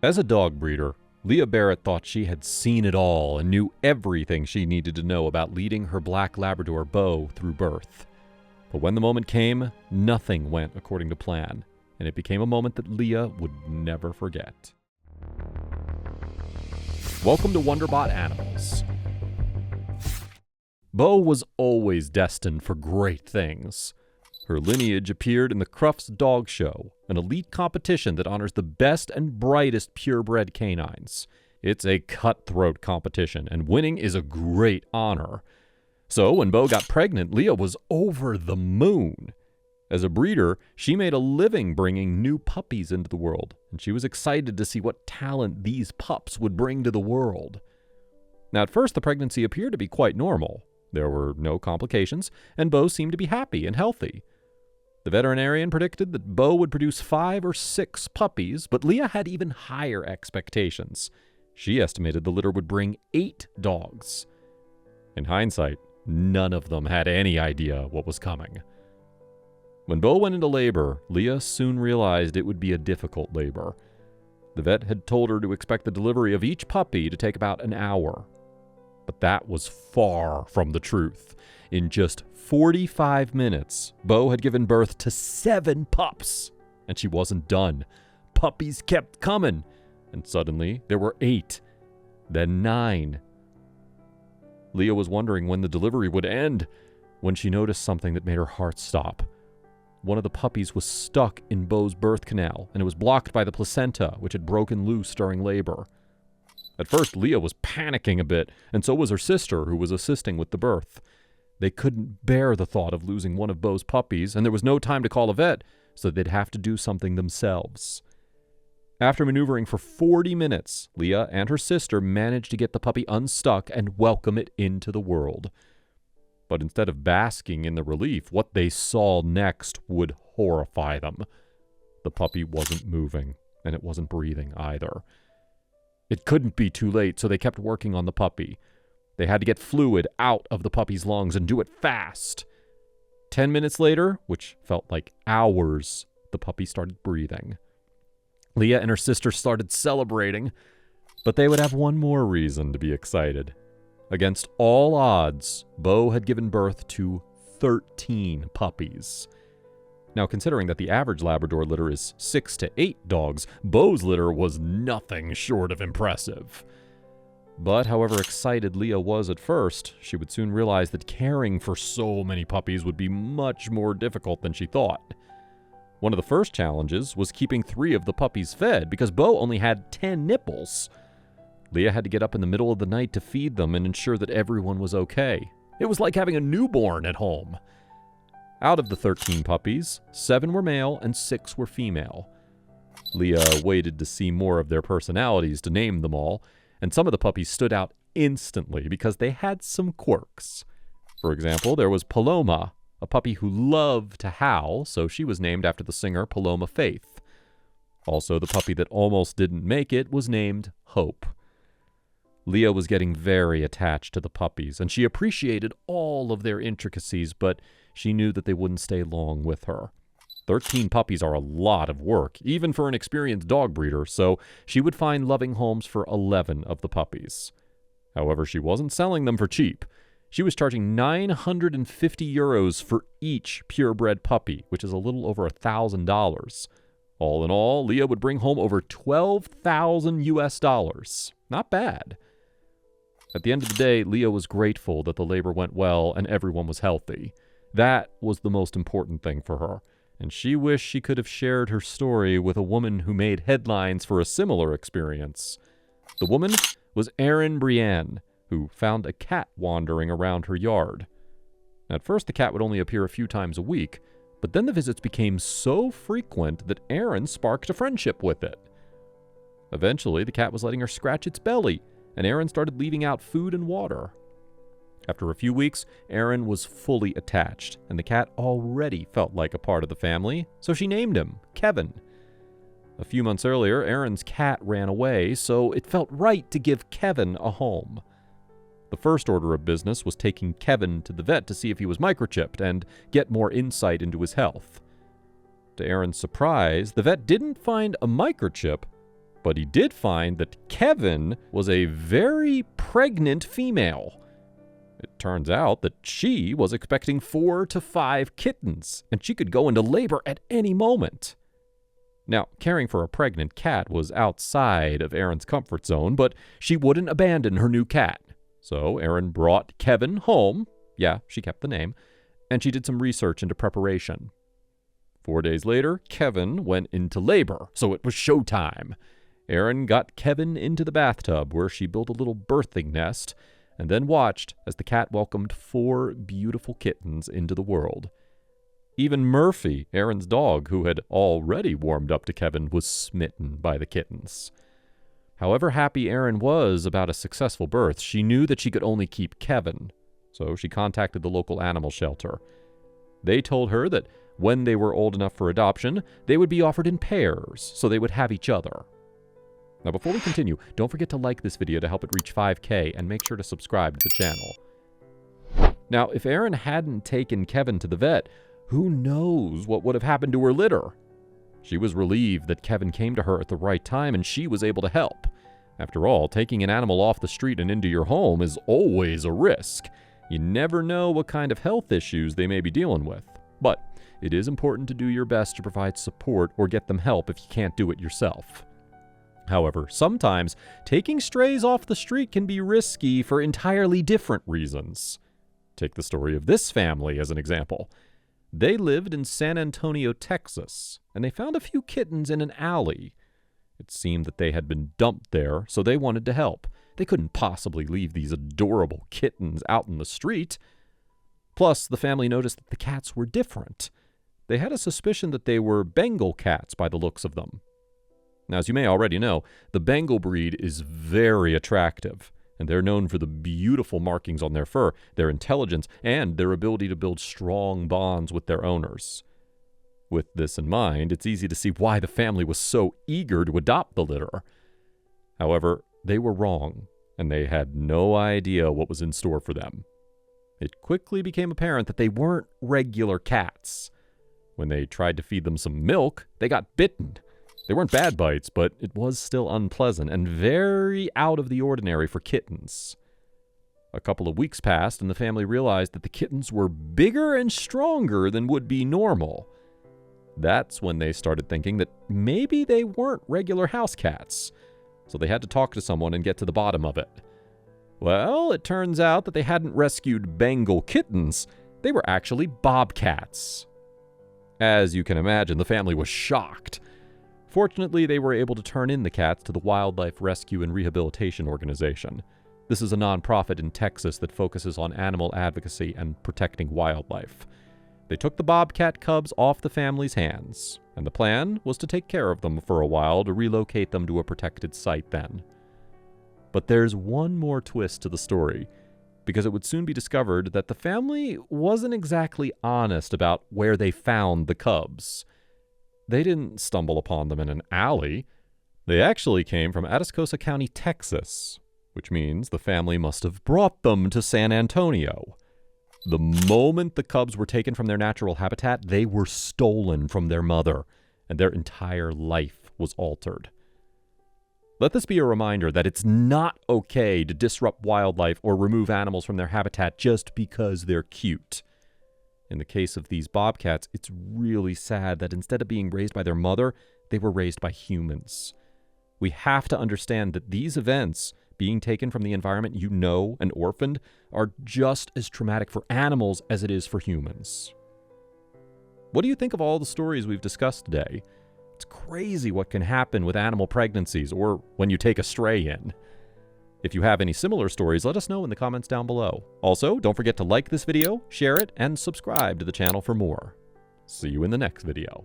As a dog breeder, Leah Barrett thought she had seen it all and knew everything she needed to know about leading her black Labrador Beau through birth. But when the moment came, nothing went according to plan, and it became a moment that Leah would never forget. Welcome to Wonderbot Animals. Beau was always destined for great things. Her lineage appeared in the Crufts Dog Show, an elite competition that honors the best and brightest purebred canines. It's a cutthroat competition, and winning is a great honor. So when Beau got pregnant, Leah was over the moon. As a breeder, she made a living bringing new puppies into the world, and she was excited to see what talent these pups would bring to the world. Now, at first, the pregnancy appeared to be quite normal. There were no complications, and Beau seemed to be happy and healthy. The veterinarian predicted that Beau would produce 5 or 6 puppies, but Leah had even higher expectations. She estimated the litter would bring 8 dogs. In hindsight, none of them had any idea what was coming. When Beau went into labor, Leah soon realized it would be a difficult labor. The vet had told her to expect the delivery of each puppy to take about an hour. But that was far from the truth. In just 45 minutes, Beau had given birth to 7 pups, and she wasn't done. Puppies kept coming, and suddenly there were 8, then 9. Leah was wondering when the delivery would end when she noticed something that made her heart stop. One of the puppies was stuck in Beau's birth canal, and it was blocked by the placenta, which had broken loose during labor. At first, Leah was panicking a bit, and so was her sister, who was assisting with the birth. They couldn't bear the thought of losing one of Beau's puppies, and there was no time to call a vet, so they'd have to do something themselves. After maneuvering for 40 minutes, Leah and her sister managed to get the puppy unstuck and welcome it into the world. But instead of basking in the relief, what they saw next would horrify them. The puppy wasn't moving, and it wasn't breathing either. It couldn't be too late, so they kept working on the puppy. They had to get fluid out of the puppy's lungs and do it fast. 10 minutes later, which felt like hours, the puppy started breathing. Leah and her sister started celebrating, but they would have one more reason to be excited. Against all odds, Beau had given birth to 13 puppies. Now, considering that the average Labrador litter is 6 to 8 dogs, Beau's litter was nothing short of impressive. But however excited Leah was at first, she would soon realize that caring for so many puppies would be much more difficult than she thought. One of the first challenges was keeping 3 of the puppies fed, because Beau only had 10 nipples. Leah had to get up in the middle of the night to feed them and ensure that everyone was okay. It was like having a newborn at home. Out of the 13 puppies, 7 were male and 6 were female. Leah waited to see more of their personalities to name them all, and some of the puppies stood out instantly because they had some quirks. For example, there was Paloma, a puppy who loved to howl, so she was named after the singer Paloma Faith. Also, the puppy that almost didn't make it was named Hope. Leah was getting very attached to the puppies, and she appreciated all of their intricacies, but she knew that they wouldn't stay long with her. 13 puppies are a lot of work, even for an experienced dog breeder, so she would find loving homes for 11 of the puppies. However, she wasn't selling them for cheap. She was charging €950 for each purebred puppy, which is a little over $1,000. All in all, Leah would bring home over $12,000. Not bad. At the end of the day, Leah was grateful that the labor went well and everyone was healthy. That was the most important thing for her, and she wished she could have shared her story with a woman who made headlines for a similar experience. The woman was Erin Brienne, who found a cat wandering around her yard. At first, the cat would only appear a few times a week, but then the visits became so frequent that Erin sparked a friendship with it. Eventually, the cat was letting her scratch its belly, and Erin started leaving out food and water. After a few weeks, Erin was fully attached, and the cat already felt like a part of the family, so she named him Kevin. A few months earlier, Erin's cat ran away, so it felt right to give Kevin a home. The first order of business was taking Kevin to the vet to see if he was microchipped and get more insight into his health. To Erin's surprise, the vet didn't find a microchip, But he did find that Kevin was a very pregnant female. It turns out that she was expecting 4 to 5 kittens, and she could go into labor at any moment. Now, caring for a pregnant cat was outside of Erin's comfort zone, but she wouldn't abandon her new cat. So Erin brought Kevin home. Yeah, she kept the name. And she did some research into preparation. 4 days later, Kevin went into labor, so it was showtime. Erin got Kevin into the bathtub, where she built a little birthing nest, and then watched as the cat welcomed 4 beautiful kittens into the world. Even Murphy, Erin's dog, who had already warmed up to Kevin, was smitten by the kittens. However happy Erin was about a successful birth, she knew that she could only keep Kevin, so she contacted the local animal shelter. They told her that when they were old enough for adoption, they would be offered in pairs, so they would have each other. Now, before we continue, don't forget to like this video to help it reach 5K, and make sure to subscribe to the channel. Now, if Erin hadn't taken Kevin to the vet, who knows what would have happened to her litter? She was relieved that Kevin came to her at the right time, and she was able to help. After all, taking an animal off the street and into your home is always a risk. You never know what kind of health issues they may be dealing with. But it is important to do your best to provide support or get them help if you can't do it yourself. However, sometimes taking strays off the street can be risky for entirely different reasons. Take the story of this family as an example. They lived in San Antonio, Texas, and they found a few kittens in an alley. It seemed that they had been dumped there, so they wanted to help. They couldn't possibly leave these adorable kittens out in the street. Plus, the family noticed that the cats were different. They had a suspicion that they were Bengal cats by the looks of them. Now, as you may already know, the Bengal breed is very attractive, and they're known for the beautiful markings on their fur, their intelligence, and their ability to build strong bonds with their owners. With this in mind, it's easy to see why the family was so eager to adopt the litter. However, they were wrong, and they had no idea what was in store for them. It quickly became apparent that they weren't regular cats. When they tried to feed them some milk, they got bitten. They weren't bad bites, but it was still unpleasant and very out of the ordinary for kittens. A couple of weeks passed, and the family realized that the kittens were bigger and stronger than would be normal. That's when they started thinking that maybe they weren't regular house cats, so they had to talk to someone and get to the bottom of it. Well, it turns out that they hadn't rescued Bengal kittens. They were actually bobcats. As you can imagine, the family was shocked. Fortunately, they were able to turn in the cats to the Wildlife Rescue and Rehabilitation Organization. This is a nonprofit in Texas that focuses on animal advocacy and protecting wildlife. They took the bobcat cubs off the family's hands, and the plan was to take care of them for a while to relocate them to a protected site then. But there's one more twist to the story, because it would soon be discovered that the family wasn't exactly honest about where they found the cubs. They didn't stumble upon them in an alley. They actually came from Atascosa County, Texas, which means the family must have brought them to San Antonio. The moment the cubs were taken from their natural habitat, they were stolen from their mother, and their entire life was altered. Let this be a reminder that it's not okay to disrupt wildlife or remove animals from their habitat just because they're cute. In the case of these bobcats, it's really sad that instead of being raised by their mother, they were raised by humans. We have to understand that these events, being taken from the environment you know and orphaned, are just as traumatic for animals as it is for humans. What do you think of all the stories we've discussed today? It's crazy what can happen with animal pregnancies or when you take a stray in. If you have any similar stories, let us know in the comments down below. Also, don't forget to like this video, share it, and subscribe to the channel for more. See you in the next video.